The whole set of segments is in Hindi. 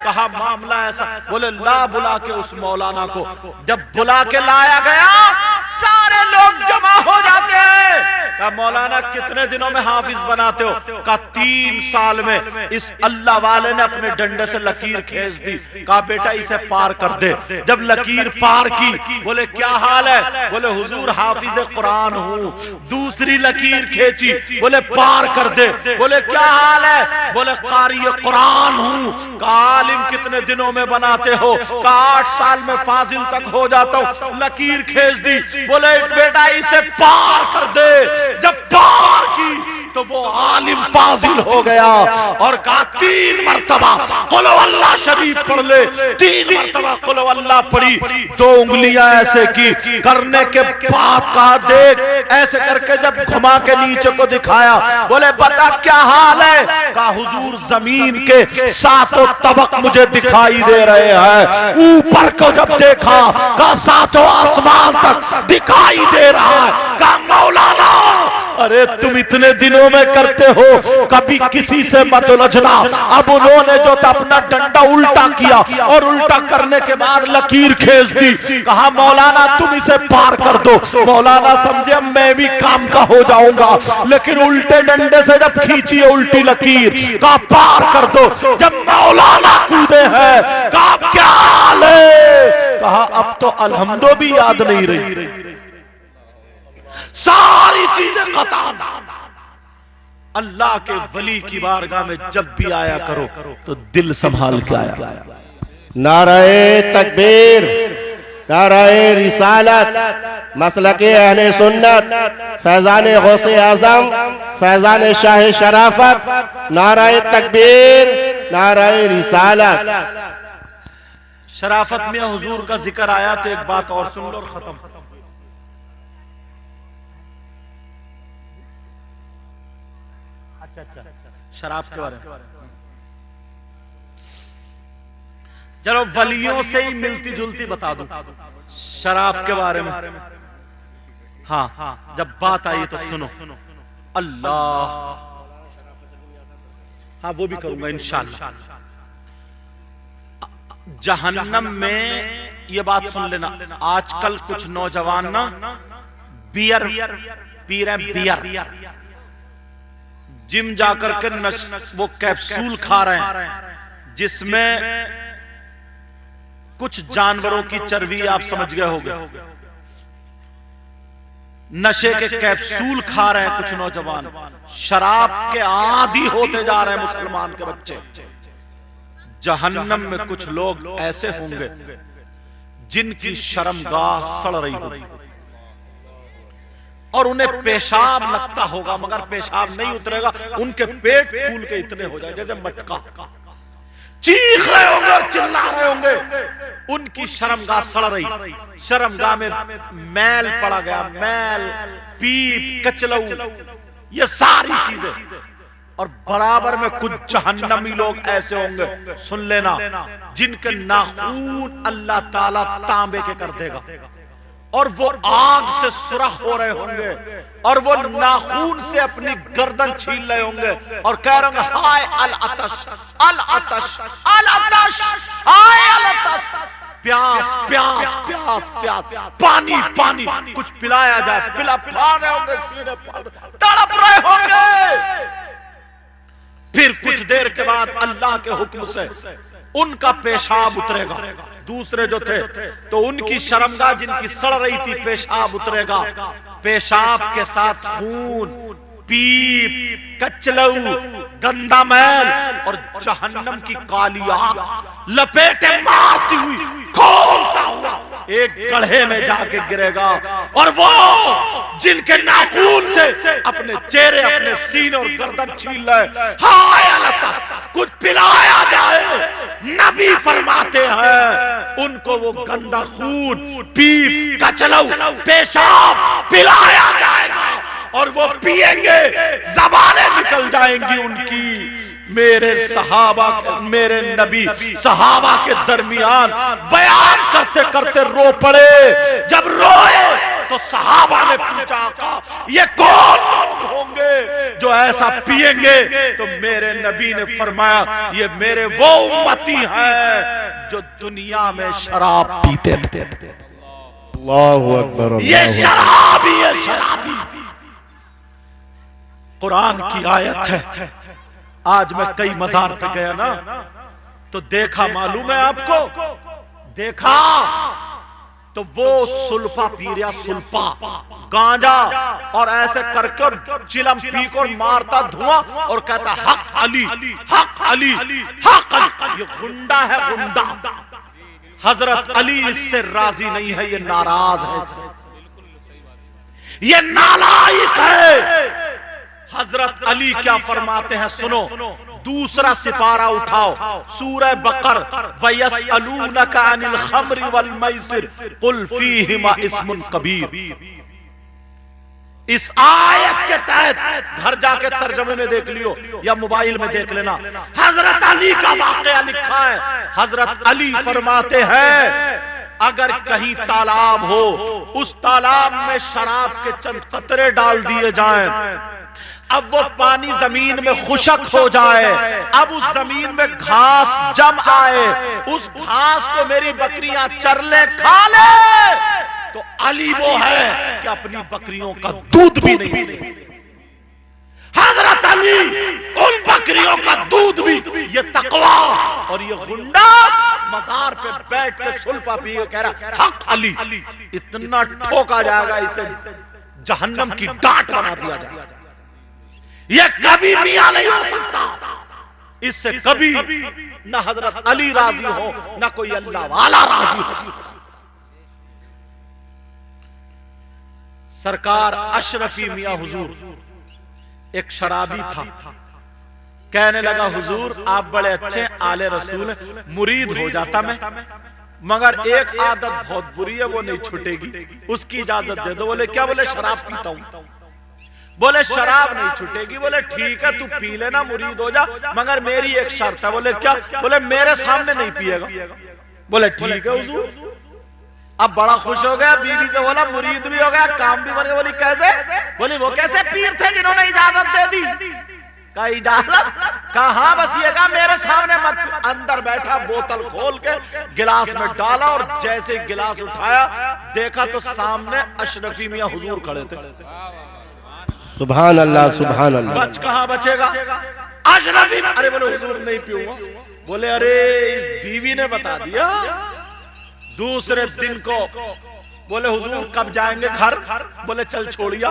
कहा मामला ऐसा, बोले ला बुला के उस मौलाना को। जब बुला के लाया गया सारे लोग जमा हो जाते हैं। कहा मौलाना कितने दिनों में हाफिज बनाते हो? कहा 3 साल में। इस अल्लाह वाले ने अपने डंडे से लकीर खींच दी। कहा बेटा इसे पार कर दे। जब लकीर पार की, बोले क्या हाल है? बोले हुजूर हाफिज कुरान हूं। दूसरी लकीर खींची, बोले पार कर दे। बोले क्या हाल है? बोले कारी कुरान हूं। कहा आलिम कितने दिनों में बनाते हो? कहा 8 साल में फाजिल तक हो जाता हूं। लकीर खींच दी, बोले बेटा इसे पार कर दे। जब पार की तो वो आलिम फाजिल हो गया और कहा 3 मरतबा कुल अल्लाह शरीफ पढ़ ले। 3 मरतबा कुल अल्लाह पढ़ी, 2 उंगलियां ऐसे की, करने के बाद कहा देख, ऐसे करके जब घुमा के नीचे को दिखाया, बोले बता क्या हाल है? कहा हुजूर जमीन के 7 तबक मुझे दिखाई दे रहे हैं। ऊपर को जब देखा, कहा 7 आसमान तक दिखाई दे रहा है। कहा मौलाना अरे तुम इतने दिनों में करते हो, कभी किसी से मत उलझना। अब उन्होंने जो अपना डंडा उल्टा किया और उल्टा करने के बाद लकीर खींच दी। कहा मौलाना तुम इसे पार कर दो। मौलाना समझे मैं भी काम का हो जाऊंगा, लेकिन उल्टे डंडे से जब खींची उल्टी लकीर, कहा पार कर दो। जब मौलाना कूदे हैं, कहा क्या हाल है? कहा अब तो अल्हम्दो भी याद नहीं रही, सारी चीजें खत्म। अल्लाह के वली की बारगाह में जब भी आया करो तो दिल संभाल के आया। नाराए तकबीर, नाराए रिसालत, मसलके अहले सुन्नत, फैजान गौसे आजम, फैजान शाह शराफत। नाराए तकबीर, नाराए रिसालत। शराफत में हुजूर का जिक्र आया तो एक बात और सुन लो और खत्म। अच्छा शराब के बारे में चलो वलियों से ही मिलती जुलती बता दूं शराब के बारे में। हाँ जब बात आई तो सुनो। अल्लाह, हाँ वो भी करूंगा इंशाअल्लाह। जहन्नम में ये बात सुन लेना, आजकल कुछ नौजवान ना बियर पी रहे हैं, बियर जिम जाकर के वो कैप्सूल खा रहे हैं जिसमें कुछ जानवरों की चर्बी, आप समझ गए होंगे। नशे के कैप्सूल खा रहे हैं कुछ नौजवान, शराब के आदी होते जा रहे हैं मुसलमान के बच्चे। जहन्नम में कुछ लोग ऐसे होंगे जिनकी शर्मगाह सड़ रही होगी और उन्हें पेशाब लगता होगा मगर पेशाब नहीं उतरेगा, उनके पेट फूल के इतने हो जाए जैसे मटका, चीख रहे होंगे और चिल्ला रहे होंगे। उनकी शर्मगाह सड़ रही, शर्मगाह में मैल पड़ा गया, मैल, पीप, कचलऊ, ये सारी चीजें। और बराबर में कुछ जहन्नमी लोग ऐसे होंगे, सुन लेना, जिनके नाखून अल्लाह ताला तांबे के कर देगा और वो आग से सुरख हो रहे होंगे और वो नाखून से अपनी गर्दन छीन रहे होंगे और कह रहे होंगे हाय अल अतश, अल अतश, अल अतश, हाय अल अतश, प्यास प्यास प्यास प्यास, पानी पानी, कुछ पिलाया जाए, पिला फाड़ रहे होंगे, सीने फाड़, तड़प रहे होंगे। फिर कुछ देर के बाद अल्लाह के हुक्म से उनका पेशाब उतरेगा। दूसरे जो थे तो उनकी शर्मगाह जिनकी सड़ रही थी पेशाब उतरेगा, पेशाब के साथ खून, पीप, कचलऊ, गंदा मैल और जहन्नम की काली आग लपेटे मारती हुई खोलता हुआ एक गड्ढे में जाके गिरेगा। और वो जिनके नाखून से अपने चेहरे, अपने सीने और गर्दन छीन रहे, हाय अल्लाह, कुछ पिलाया जाए, नबी फरमाते हैं उनको वो गंदा खून, पीप, कचलऊ, पेशाब पिलाया जाएगा और वो पिएंगे, ज़बानें निकल जाएंगी उनकी। मेरे सहाबा, मेरे नबी सहाबा के दरमियान बयान करते करते रो पड़े। जब रोए तो तो सहाबा ने पूछा आका ये कौन लोग होंगे जो ऐसा पिएंगे? तो मेरे नबी ने फरमाया ये मेरे वो उम्मती हैं जो दुनिया में शराब पीते थे। अल्लाहु अकबर, ये शराबी है, शराबी। कुरान की आयत है। आज मैं कई मजार पे गया ना तो देखा, मालूम है आपको, देखा तो वो सुल्फा पी रहा, सुल्फा गांजा, और ऐसे करके और चिलम पी कर मारता धुआं और कहता हक अली, हक अली, हक अली। ये गुंडा है, गुंडा। हजरत अली इससे राजी नहीं है, ये नाराज है, ये नालायक है। हजरत अली क्या फरमाते हैं सुनो, दूसरा सिपारा उठाओ, सूरह बकर, वयसअलूनका अनिल खम्रि वल मैसिर कुल फीहिमा इस्मुन कबीर। इस आयत के तहत घर जाके तर्जमे में देख लियो या मोबाइल में देख लेना, हजरत अली का वाकया लिखा है। हजरत अली फरमाते हैं अगर कहीं तालाब हो, उस तालाब में शराब के चंद कतरे डाल दिए जाएं, अब वो पानी जमीन में खुशक हो जाए, अब उस जमीन में घास जम आए, उस घास को मेरी बकरियां चर ले, खा ले, तो अली वो है कि अपनी बकरियों का दूध भी नहीं पीते। हजरत अली उन बकरियों का दूध भी, ये तकवा। और ये गुंडा मजार पे बैठ के सुल्फा पी के कह रहा हक अली। इतना ठोका जाएगा, इसे जहन्नम की डांट बना दिया जाएगा। ये कभी मियां नहीं हो सकता, इससे कभी ना हजरत अली राजी हो ना कोई अल्लाह वाला राजी हो सकता। सरकार अशरफी मियां हुजूर एक शराबी था, कहने लगा हुजूर आप बड़े अच्छे आले रसूल, मुरीद हो जाता मैं, मगर एक आदत बहुत बुरी है वो नहीं छूटेगी, उसकी इजाजत दे दो। बोले क्या? बोले शराब पीता हूं। बोले शराब नहीं छूटेगी। बोले ठीक है तू पी लेना, मुरीद हो जा, मगर मेरी एक शर्त है। बोले क्या? बोले मेरे सामने नहीं पिएगा। बोले ठीक है हुजूर। अब बड़ा खुश हो गया, बीवी से बोला मुरीद भी हो गया, काम भी बन गया। बोली कैसे? बोली वो कैसे पीर थे जिन्होंने इजाजत दे दी? का इजाजत? कहा बस ये कहा मेरे सामने मत। अंदर बैठा, बोतल खोल के गिलास में डाला और जैसे गिलास उठाया देखा तो सामने अशरफी मियां हुजूर खड़े थे। सुभान अल्लाह, सुभान अल्लाह। बच कहां बचेगा? अशरफी, अरे बोले हुजूर नहीं पीऊंगा। बोले अरे इस बीवी ने बता दिया। दूसरे दिन को बोले हुजूर कब जाएंगे घर? बोले चल छोड़िया।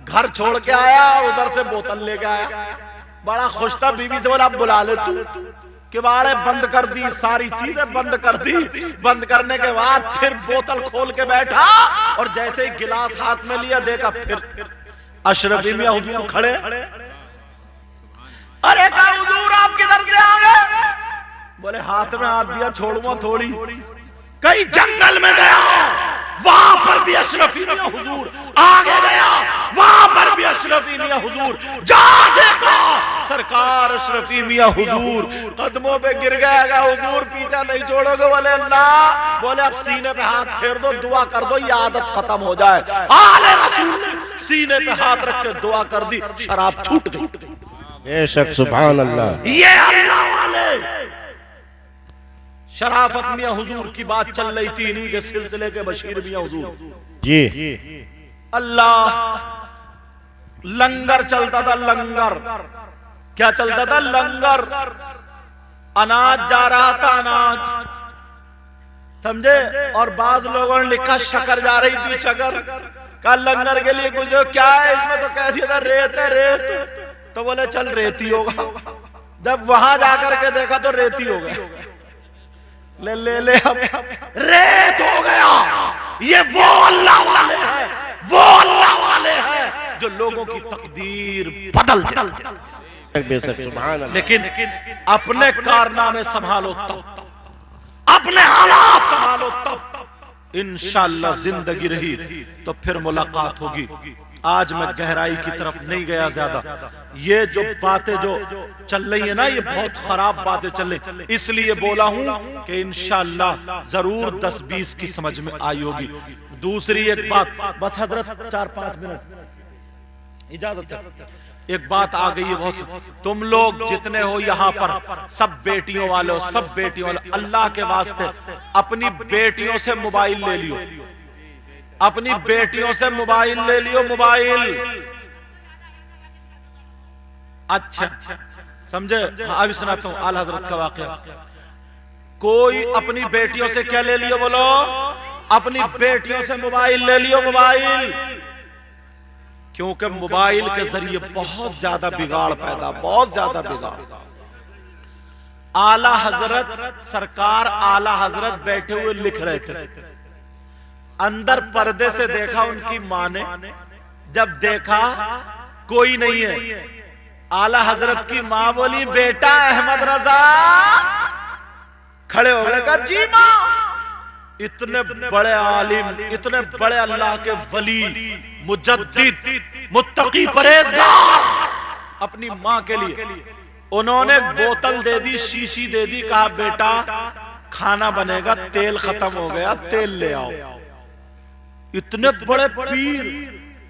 घर छोड़ के आया, उधर से बोतल लेके आया, बड़ा खुश था। बीवी से बोला अब बुला ले तू। किवाड़े बंद कर दी, सारी चीजें बंद कर दी। बंद करने के बाद फिर बोतल खोल के बैठा और जैसे ही गिलास हाथ में लिया देखा फिर अशरफी मियां हुजूर खड़े। अरे कहा हुजूर आप किधर से आ गए? बोले हाथ में हाथ दिया, छोड़ूंगा थोड़ी। कहीं जंगल में गया, वहां पर भी अशरफी मियां हुजूर। आगे गया, वहां पर भी अशरफी मियां हुजूर। जा देखा सरकार अशरफी मियां हुजूर कदमों पे गिर गया। हुजूर पीछा नहीं छोड़ोगे? बोले ना। बोले अब सीने पे हाथ फेर दो, दुआ कर दो, ये आदत खत्म हो जाए। आले रसूल ने सीने पे हाथ रख के दुआ कर दी, शराब छूट गई। बेशक, सुभान अल्लाह। ये अल्लाह वाले। शराफत मियां हुजूर की बात चल रही थी, इन्हीं के सिलसिले के बशीर मियां हुजूर जी। अल्लाह, लंगर चलता था, लंगर। क्या चलता था? लंगर। अनाज जा रहा था, अनाज, समझे? और बाज लोगों ने लिखा शक्कर जा रही थी, शक्कर का लंगर के लिए कुछ क्या है इसमें? तो कह दिया था रेत है, रेत। तो बोले चल रेती होगा। जब वहां जाकर के देखा तो रेती हो गया। ले ले ले, अब रेत हो गया। ये वो अल्लाह वाले हैं, वो अल्लाह वाले हैं जो लोगों की तकदीर बदल देते। बेशक, सुभान अल्लाह। लेकिन अपने कारनामे संभालो तब, अपने हालात संभालो तब इंशाअल्लाह जिंदगी रही तो फिर मुलाकात होगी। आज मैं गहराई की तरफ नहीं गया ज्यादा। ये जो बातें जो चल रही है ना, ये बहुत खराब बातें चल रही, इसलिए बोला हूं कि इंशाअल्लाह जरूर 10-20 की समझ में आई होगी। दूसरी एक बात, बस हजरत 4-5 मिनट इजाजत है। एक बात आ गई है बहुत, तुम लोग जितने हो यहाँ पर सब बेटियों वाले हो, सब बेटियों वाले, अल्लाह के वास्ते अपनी बेटियों से मोबाइल ले लियो, अपनी बेटियों से मोबाइल ले लियो, मोबाइल। अच्छा समझे? हाँ अभी सुनाता हूँ आला हजरत का वाकया। कोई अपनी बेटियों से क्या ले लियो? बोलो, अपनी बेटियों से मोबाइल ले लियो, मोबाइल। क्योंकि मोबाइल के जरिए बहुत ज्यादा बिगाड़ पैदा, बहुत ज्यादा बिगाड़। आला हजरत सरकार, आला हजरत बैठे हुए लिख रहे थे, अंदर पर्दे से देखा उनकी मां ने, जब देखा कोई नहीं है, आला हजरत की मां बोली, बेटा अहमद रजा। खड़े हो गए, कहा जी मां। इतने बड़े आलिम, इतने बड़े अल्लाह के वली, मुजद्दिद, मुत्तकी, परहेजगार, अपनी मां के लिए उन्होंने बोतल दे दी, शीशी दे दी, कहा बेटा खाना बनेगा, तेल खत्म हो गया, तेल ले आओ। इतने बड़े पीर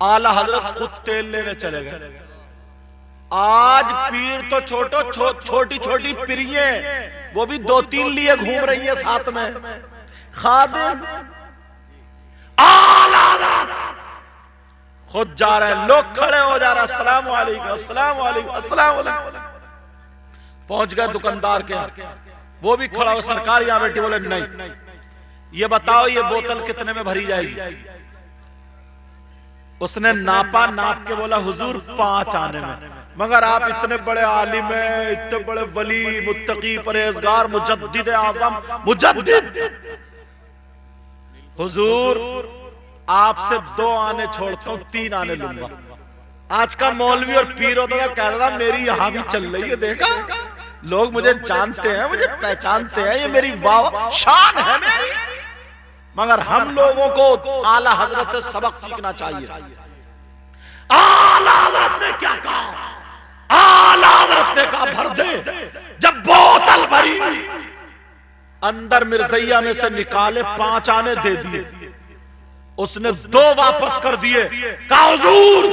आला हजरत खुद तेल लेने चले गए। आज पीर तो छोटी छोटी पिरिये, वो भी 2-3 लिए घूम रही है साथ में। खादिम आला हजरत खुद जा रहे हैं, लोग खड़े हो जा रहे हैं, अस्सलाम वालेकुम, अस्सलाम वालेकुम, अस्सलाम वालेकुम। पहुंच गए दुकानदार के, वो भी खड़ा हो, सरकार यहां बैठी, बोले नहीं, ये बताओ ये बोतल कितने में भरी जाएगी? उसने नापा, नाप के बोला हुजूर 5 आने में। मगर आप इतने बड़े आलिम हैं, इतने बड़े वली, मुत्तकी, परहेजगार, मुजद्दिद आज़म, मुजद्दिद, हुजूर आपसे 2 आने छोड़ता हूं, 3 आने लूंगा। आज का मौलवी और पीर होता था, कहता था मेरी यहां भी चल रही है, देखा लोग मुझे जानते हैं, मुझे पहचानते हैं, ये मेरी वाह शान है मेरी। मगर हम लोगों को आला हजरत से सबक सीखना चाहिए। आला हजरत ने क्या कहा? आला हजरत ने कहा भर दे। जब बोतल भरी, अंदर मिर्जैया में से निकाले 5 आने दे दिए, उसने 2 वापस कर दिए। कहा हुजूर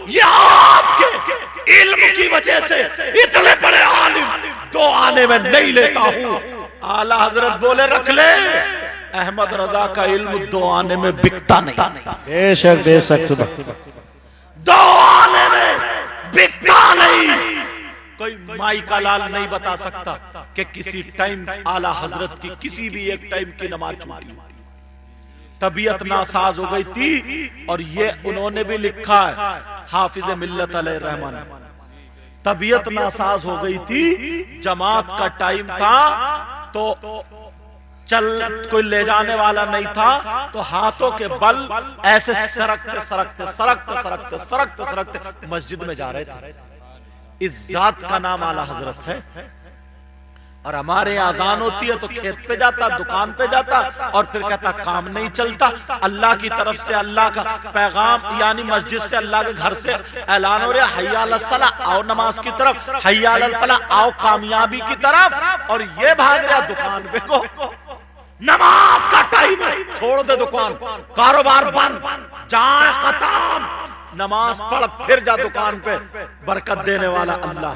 ये आपके इल्म की वजह से इतने बड़े आलिम 2 आने में नहीं लेता हूं। आला हजरत बोले रख ले, अहमद रजा का इल्म 2 आने में बिकता नहीं। बेशक बेशक, 2 आने में बिकता नहीं। कोई माई का लाल नहीं बता सकता कि किसी टाइम आला हजरत की किसी भी एक टाइम की नमाज छूटी, तबीयत नासाज हो गई थी। और ये उन्होंने भी लिखा है, हाफिज मिल्लत अलैहि रहमान, तबीयत नासाज हो गई थी, जमात का टाइम था, तो चल कोई ले जाने वाला नहीं था, तो हाथों के बल ऐसे सरकते सरकते सरकते सरकते सरकते सरकते मस्जिद में जा रहे थे। इस जात का नाम आला हजरत है। और हमारे यहाँ अजान होती है तो खेत पे जाता, दुकान पे जाता, और फिर कहता काम नहीं चलता। अल्लाह की तरफ से अल्लाह का पैगाम, यानी मस्जिद से अल्लाह के घर से ऐलान हो रहा, हय्या अलस सलाह, आओ नमाज की तरफ, हय्या अलल फलाह, आओ कामयाबी की तरफ। और ये भाग रहा दुकान पे को, नमाज का टाइम है, छोड़ दे दुकान, कारोबार बंद, जाए खत्म, नमाज पढ़ फिर जा दुकान पे, बरकत देने वाला अल्लाह।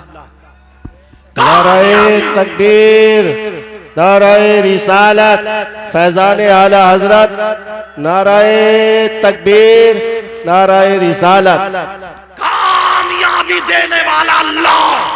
नाराए तकबीर, नाराए रिसालत, फैजान आला हजरत, नाराए तकबीर, नाराए रिसालत। कामयाबी देने वाला अल्लाह।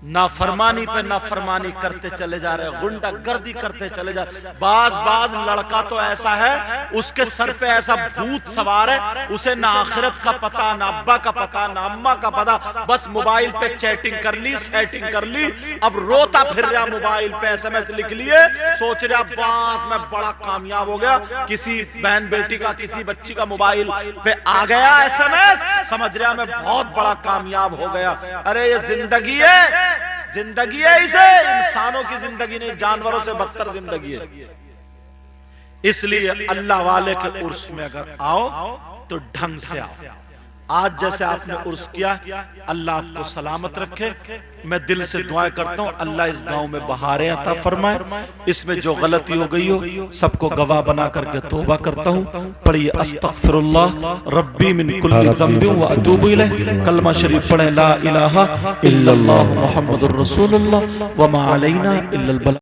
नाफरमानी पे नाफरमानी करते चले जा रहे, गुंडा गर्दी करते चले जा रहे। बाज लड़का तो ऐसा है, उसके सर पे ऐसा भूत सवार है, उसे ना आखिरत का पता, ना अब्बा का पता, ना अम्मा का पता, बस मोबाइल पे चैटिंग कर ली, सेटिंग कर ली, अब रोता फिर रहा, मोबाइल पे SMS लिख लिए, सोच रहा बस मैं बड़ा कामयाब हो गया। किसी बहन बेटी का, किसी बच्ची का मोबाइल पे आ गया SMS, समझ रहा मैं बहुत बड़ा कामयाब हो गया। अरे ये जिंदगी है, जिंदगी है, इसे इंसानों की जिंदगी नहीं, जानवरों से बदतर जिंदगी है। इसलिए अल्लाह वाले के उर्स में अगर आओ तो ढंग से आओ, आज जैसे आपने उर्स किया, अल्लाह आपको सलामत रखे। मैं दिल से दुआएं करता हूँ अल्लाह इस गांव में बहारें अता फरमाए। इसमें जो गलती हो गई हो सबको गवाह बना करके तौबा करता हूँ। पढ़िए अस्तगफिरुल्लाह रब्बी मिन कुल्ली ज़ंबिन व अतूबु इलैह। कलमा शरीफ पढ़े ला इलाहा इल्लल्लाह मुहम्मदुर रसूलुल्लाह व मा अलैना इल्लल बलाग।